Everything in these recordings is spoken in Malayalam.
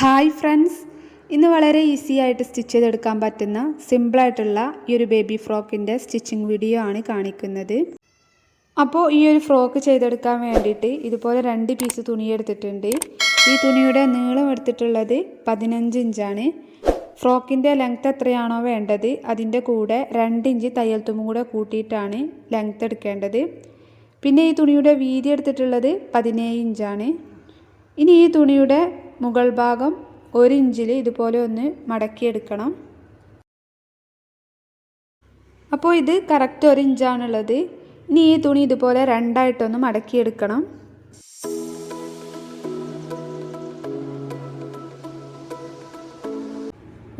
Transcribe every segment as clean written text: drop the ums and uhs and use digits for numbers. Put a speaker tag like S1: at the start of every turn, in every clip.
S1: ഹായ് ഫ്രണ്ട്സ്, ഇന്ന് വളരെ ഈസി ആയിട്ട് സ്റ്റിച്ച് ചെയ്തെടുക്കാൻ പറ്റുന്ന സിമ്പിളായിട്ടുള്ള ഈ ഒരു ബേബി ഫ്രോക്കിൻ്റെ സ്റ്റിച്ചിങ് വീഡിയോ ആണ് കാണിക്കുന്നത്. അപ്പോൾ ഈ ഒരു ഫ്രോക്ക് ചെയ്തെടുക്കാൻ വേണ്ടിയിട്ട് ഇതുപോലെ 2 പീസ് തുണി എടുത്തിട്ടുണ്ട്. ഈ തുണിയുടെ നീളം എടുത്തിട്ടുള്ളത് 15 ഇഞ്ചാണ്. ഫ്രോക്കിൻ്റെ ലെങ്ത്ത് എത്രയാണോ വേണ്ടത് അതിൻ്റെ കൂടെ 2 ഇഞ്ച് തയ്യൽ തുമ്പും കൂടെ കൂട്ടിയിട്ടാണ് ലെങ്ത്ത് എടുക്കേണ്ടത്. പിന്നെ ഈ തുണിയുടെ വീതി എടുത്തിട്ടുള്ളത് 17 ഇഞ്ചാണ്. ഇനി ഈ തുണിയുടെ മുകൾ ഭാഗം 1 ഇഞ്ചിൽ ഇതുപോലെ ഒന്ന് മടക്കിയെടുക്കണം. അപ്പോൾ ഇത് കറക്റ്റ് 1 ഇഞ്ചാണുള്ളത്. ഇനി ഈ തുണി ഇതുപോലെ രണ്ടായിട്ടൊന്ന് മടക്കിയെടുക്കണം.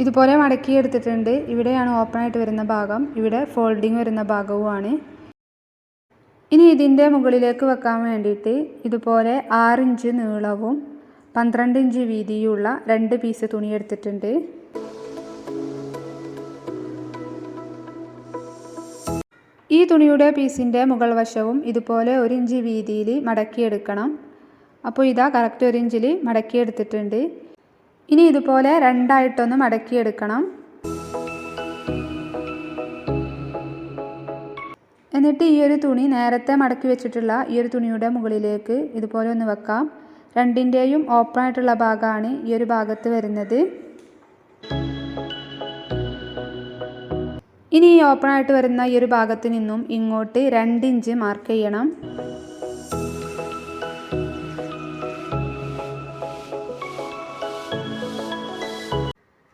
S1: ഇതുപോലെ മടക്കിയെടുത്തിട്ടുണ്ട്. ഇവിടെയാണ് ഓപ്പണായിട്ട് വരുന്ന ഭാഗം, ഇവിടെ ഫോൾഡിങ് വരുന്ന ഭാഗവുമാണ്. ഇനി ഇതിൻ്റെ മുകളിലേക്ക് വെക്കാൻ വേണ്ടിയിട്ട് ഇതുപോലെ 6 ഇഞ്ച് നീളവും 12 ഇഞ്ച് വീതിയുള്ള 2 പീസ് തുണി എടുത്തിട്ടുണ്ട്. ഈ തുണിയുടെ പീസിൻ്റെ മുകൾ വശവും ഇതുപോലെ 1 ഇഞ്ച് വീതിയിൽ മടക്കിയെടുക്കണം. അപ്പോൾ ഇതാ കറക്റ്റ് 1 ഇഞ്ചിൽ മടക്കിയെടുത്തിട്ടുണ്ട്. ഇനി ഇതുപോലെ രണ്ടായിട്ടൊന്ന് മടക്കിയെടുക്കണം. എന്നിട്ട് ഈ ഒരു തുണി നേരത്തെ മടക്കി വെച്ചിട്ടുള്ള ഈ ഒരു തുണിയുടെ മുകളിലേക്ക് ഇതുപോലെ ഒന്ന് വെക്കാം. രണ്ടിൻ്റെയും ഓപ്പണായിട്ടുള്ള ഭാഗമാണ് ഈ ഒരു ഭാഗത്ത് വരുന്നത്. ഇനി ഈ ഓപ്പണായിട്ട് വരുന്ന ഈ ഒരു ഭാഗത്ത് നിന്നും ഇങ്ങോട്ട് 2 ഇഞ്ച് മാർക്ക് ചെയ്യണം.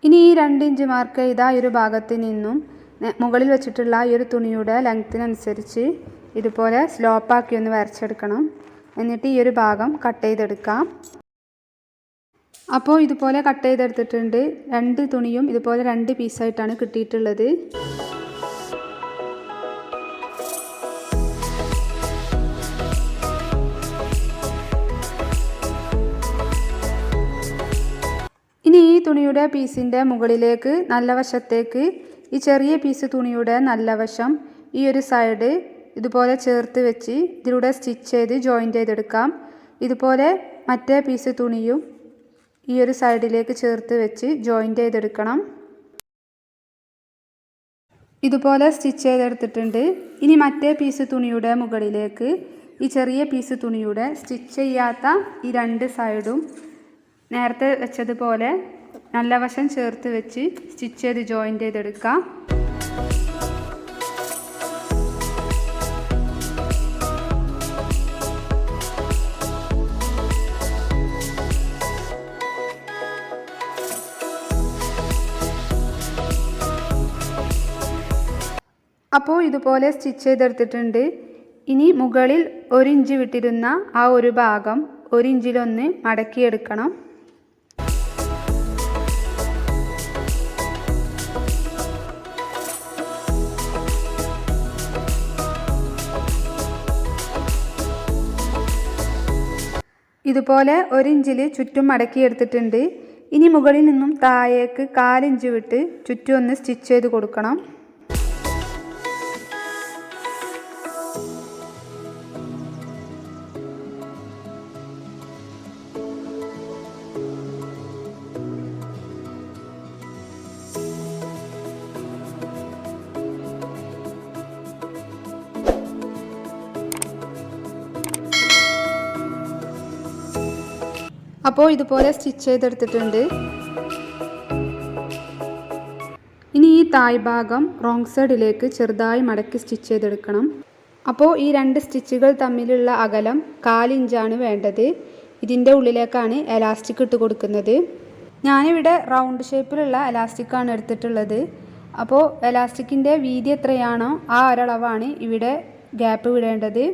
S1: ഇനി ഈ 2 ഇഞ്ച് മാർക്ക് ചെയ്ത ഈ ഒരു ഭാഗത്ത് നിന്നും മുകളിൽ വെച്ചിട്ടുള്ള ഈ ഒരു തുണിയുടെ ലെങ്ത്തിനനുസരിച്ച് ഇതുപോലെ സ്ലോപ്പാക്കി ഒന്ന് വരച്ചെടുക്കണം. എന്നിട്ട് ഈ ഒരു ഭാഗം കട്ട് ചെയ്തെടുക്കാം. അപ്പോൾ ഇതുപോലെ കട്ട് ചെയ്തെടുത്തിട്ടുണ്ട്. 2 തുണിയും ഇതുപോലെ 2 പീസായിട്ടാണ് കിട്ടിയിട്ടുള്ളത്. ഇനി ഈ തുണിയുടെ പീസിൻ്റെ മുകളിലേക്ക് നല്ല വശത്തേക്ക് ഈ ചെറിയ പീസ് തുണിയുടെ നല്ല വശം ഈ ഒരു സൈഡ് ഇതുപോലെ ചേർത്ത് വെച്ച് ഇതിലൂടെ സ്റ്റിച്ച് ചെയ്ത് ജോയിൻ്റ് ചെയ്തെടുക്കാം. ഇതുപോലെ മറ്റേ പീസ് തുണിയും ഈ ഒരു സൈഡിലേക്ക് ചേർത്ത് വെച്ച് ജോയിൻ്റ് ചെയ്തെടുക്കണം. ഇതുപോലെ സ്റ്റിച്ച് ചെയ്തെടുത്തിട്ടുണ്ട്. ഇനി മറ്റേ പീസ് തുണിയുടെ മുകളിലേക്ക് ഈ ചെറിയ പീസ് തുണിയുടെ സ്റ്റിച്ച് ചെയ്യാത്ത ഈ 2 സൈഡും നേരത്തെ വെച്ചതുപോലെ നല്ല വശം ചേർത്ത് വെച്ച് സ്റ്റിച്ച് ചെയ്ത് ജോയിൻ്റ് ചെയ്തെടുക്കാം. അപ്പോൾ ഇതുപോലെ സ്റ്റിച്ച് ചെയ്തെടുത്തിട്ടുണ്ട്. ഇനി മുകളിൽ 1 ഇഞ്ച് വിട്ടിരുന്ന ആ ഒരു ഭാഗം 1 ഇഞ്ചിലൊന്ന് മടക്കിയെടുക്കണം. ഇതുപോലെ 1 ഇഞ്ചിൽ ചുറ്റും മടക്കിയെടുത്തിട്ടുണ്ട്. ഇനി മുകളിൽ നിന്നും താഴേക്ക് 1/4 ഇഞ്ച് വിട്ട് ചുറ്റും ഒന്ന് സ്റ്റിച്ച് ചെയ്ത് കൊടുക്കണം. അപ്പോൾ ഇതുപോലെ സ്റ്റിച്ച് ചെയ്തെടുത്തിട്ടുണ്ട്. ഇനി ഈ തായ് ഭാഗം റോങ് സൈഡിലേക്ക് ചെറുതായി മടക്കി സ്റ്റിച്ച് ചെയ്തെടുക്കണം. അപ്പോൾ ഈ 2 സ്റ്റിച്ചുകൾ തമ്മിലുള്ള അകലം 1/4 ഇഞ്ചാണ് വേണ്ടത്. ഇതിൻ്റെ ഉള്ളിലേക്കാണ് എലാസ്റ്റിക് ഇട്ട് കൊടുക്കുന്നത്. ഞാനിവിടെ റൗണ്ട് ഷേപ്പിലുള്ള എലാസ്റ്റിക്കാണ് എടുത്തിട്ടുള്ളത്. അപ്പോൾ എലാസ്റ്റിക്കിൻ്റെ വീതി എത്രയാണോ ആ ഒരളവാണ് ഇവിടെ ഗ്യാപ്പ് വിടേണ്ടത്.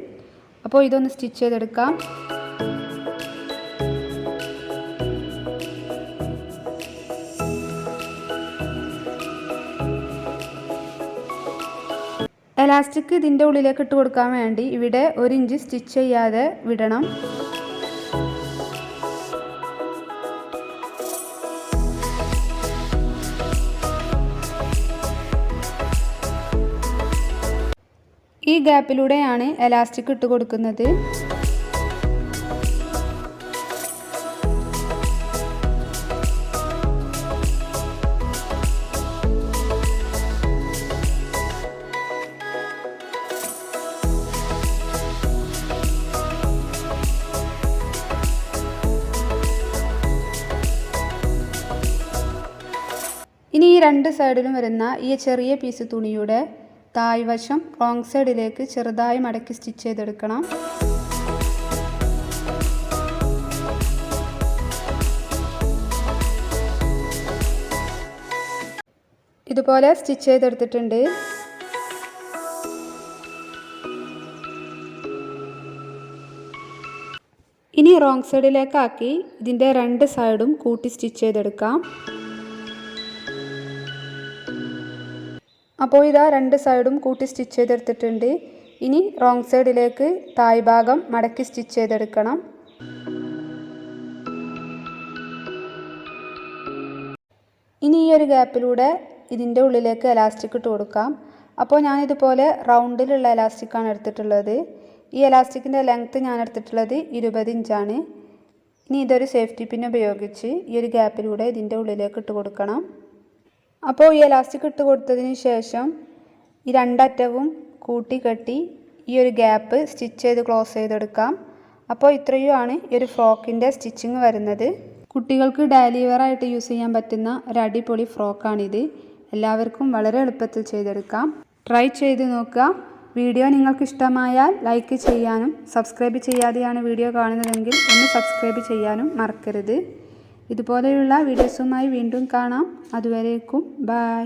S1: അപ്പോൾ ഇതൊന്ന് സ്റ്റിച്ച് ചെയ്തെടുക്കാം. എലാസ്റ്റിക് ഇതിൻ്റെ ഉള്ളിലേക്ക് ഇട്ട് കൊടുക്കാൻ വേണ്ടി ഇവിടെ 1 ഇഞ്ച് സ്റ്റിച്ച് ചെയ്യാതെ വിടണം. ഈ ഗ്യാപ്പിലൂടെയാണ് എലാസ്റ്റിക് ഇട്ട് കൊടുക്കുന്നത്. ഇനി ഈ രണ്ട് സൈഡിലും വരുന്ന ഈ ചെറിയ പീസ് തുണിയുടെ താഴ്വശം റോങ് സൈഡിലേക്ക് ചെറുതായി മടക്കി സ്റ്റിച്ച് ചെയ്തെടുക്കണം. ഇതുപോലെ സ്റ്റിച്ച് ചെയ്തെടുത്തിട്ടുണ്ട്. ഇനി റോങ് സൈഡിലേക്കാക്കി ഇതിൻ്റെ രണ്ട് സൈഡും കൂട്ടി സ്റ്റിച്ച് ചെയ്തെടുക്കാം. അപ്പോൾ ഇതാ രണ്ട് സൈഡും കൂട്ടി സ്റ്റിച്ച് ചെയ്തെടുത്തിട്ടുണ്ട്. ഇനി റോങ് സൈഡിലേക്ക് തായ് ഭാഗം മടക്കി സ്റ്റിച്ച് ചെയ്തെടുക്കണം. ഇനി ഈ ഒരു ഗ്യാപ്പിലൂടെ ഇതിൻ്റെ ഉള്ളിലേക്ക് എലാസ്റ്റിക് ഇട്ട് കൊടുക്കാം. അപ്പോൾ ഞാനിതുപോലെ റൗണ്ടിലുള്ള എലാസ്റ്റിക്കാണ് എടുത്തിട്ടുള്ളത്. ഈ എലാസ്റ്റിക്കിൻ്റെ ലെങ്ത്ത് ഞാൻ എടുത്തിട്ടുള്ളത് 20 ഇഞ്ചാണ്. ഇനി ഇതൊരു സേഫ്റ്റി പിൻ ഉപയോഗിച്ച് ഈ ഒരു ഗ്യാപ്പിലൂടെ ഇതിൻ്റെ ഉള്ളിലേക്ക് ഇട്ട് കൊടുക്കണം. അപ്പോൾ ഈ എലാസ്റ്റിക് ഇട്ട് കൊടുത്തതിന് ശേഷം ഈ രണ്ടറ്റവും കൂട്ടി കെട്ടി ഈ ഒരു ഗ്യാപ്പ് സ്റ്റിച്ച് ചെയ്ത് ക്ലോസ് ചെയ്തെടുക്കാം. അപ്പോൾ ഇത്രയുമാണ് ഈ ഒരു ഫ്രോക്കിൻ്റെ സ്റ്റിച്ചിങ് വരുന്നത്. കുട്ടികൾക്ക് ഡെയിലി വെയർ ആയിട്ട് യൂസ് ചെയ്യാൻ പറ്റുന്ന ഒരു അടിപൊളി ഫ്രോക്കാണിത്. എല്ലാവർക്കും വളരെ എളുപ്പത്തിൽ ചെയ്തെടുക്കാം. ട്രൈ ചെയ്ത് നോക്കുക. വീഡിയോ നിങ്ങൾക്ക് ഇഷ്ടമായാൽ ലൈക്ക് ചെയ്യാനും സബ്സ്ക്രൈബ് ചെയ്യാതെയാണ് വീഡിയോ കാണുന്നതെങ്കിൽ ഒന്ന് സബ്സ്ക്രൈബ് ചെയ്യാനും മറക്കരുത്. ഇതുപോലെയുള്ള വീഡിയോസുമായി വീണ്ടും കാണാം. അതുവരേക്കും ബൈ.